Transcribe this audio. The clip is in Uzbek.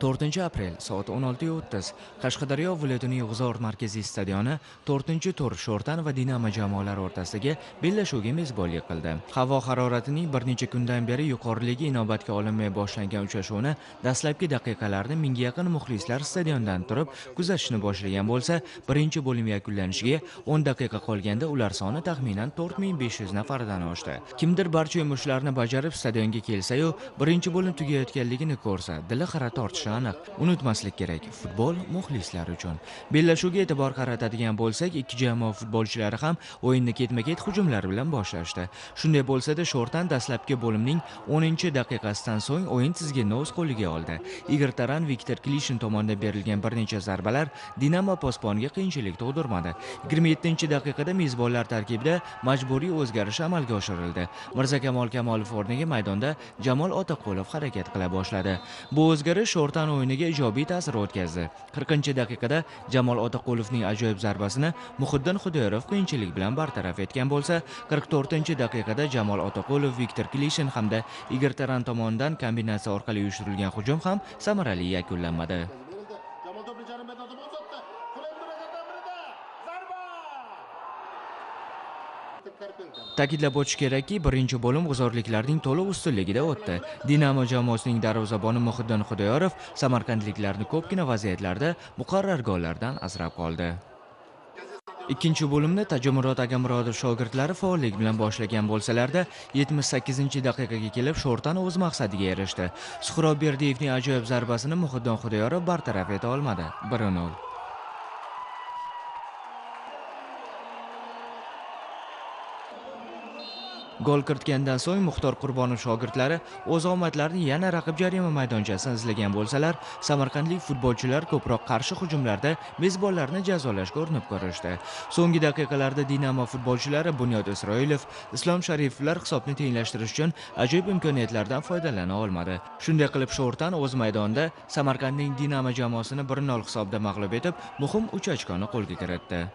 4 aprel soat 16:30 Qashqadaryo viloyatining G'uzor markaziy stadioni 4-tur Sho'rtan va Dinamo jamoalari o'rtasidagi bellashuvga mezbonlik qildi. Havo haroratining bir necha kundan beri yuqoriligi inobatga olinmay boshlangan uchrashuvni dastlabki daqiqalarda mingga yaqin muxlislar stadiondan turib kuzatishni boshlagan bo'lsa, birinchi bo'lim yakunlanishiga 10 daqiqa qolganda ular soni taxminan 4500 nafardan oshdi. Kimdir barcha yumushlarni bajarib stadionga kelsa-yu, birinchi bo'lim tugayotganligini ko'rsa, dili xira tortishi aniq. Unutmaslik kerak, futbol muxlislar uchun. Bellashuvga e'tibor qaratadigan bo'lsak, ikki jamoa futbolchilari ham o'yinni ketma-ket hujumlar bilan boshlashdi. Shunday bo'lsa-da, Sho'rtan dastlabki bo'limning 10-daqiqasidan so'ng o'yin tizginini o'z qo'liga oldi. Igor Taran, Viktor Klishin tomonidan berilgan bir necha zarbalar Dinamo posboniga qiyinchilik tug'dirmadi. 27-daqiqada mezbonlar tarkibida majburiy o'zgarish amalga oshirildi. Mirzakamol Kamolov o'rniga maydonda Jamol Otaqulov harakat qila boshladi. Bu o'zgarish Sho'rtan o'yiniga ijobiy ta'sir o'tkazdi. 40-daqiqada Jamol Otaqulovning ajoyib zarbasini Muhiddin Xudoyorov qiyinchilik bilan bartaraf etgan bo'lsa, 44-daqiqada Jamol Otaqulov, Viktor Klishin hamda Igor Taran tomonidan kombinatsiya orqali uyushtirilgan hujum ham samarali yakunlanmadi. Ta'kidlab o'tish kerakki, birinchi bo'lim g'uzorliklarning to'liq ustunligida o'tdi. Dinamo jamoasining darvozaboni Muhiddin Xudoyorov samarqandliklarni ko'pgina vaziyatlarda muqarrar gollardan asrab qoldi. Ikkinchi bo'limni Tajomurod Agamurodov shogirdlari faollik bilan boshlagan bo'lsalarda, 78-daqiqaga kelib Sho'rtan o'z maqsadiga erishdi. Suhrob Berdiyevning ajoyib zarbasini Muhiddin Xudoyorov bartaraf eta olmadi. 1-0. Gol kiritgandan so'ng Muxtor Qurbonov shogirdlari o'z omadlarini yana raqib jarima maydonchasida izlagan bo'lsalar, samarqandlik futbolchilar ko'proq qarshi hujumlarda mezbonlarni jazolashga urinib ko'rishdi. So'nggi daqiqalarda Dinamo futbolchilari Bunyod Isroilov, Islom Sharifovlar hisobni tenglashtirish uchun ajoyib imkoniyatlardan foydalana olmadi. Shunday qilib Sho'rtan o'z maydonida Samarqandning Dinamo jamoasini 1-0 hisobda mag'lub etib, muhim 3 ochkoni qo'lga kiritdi.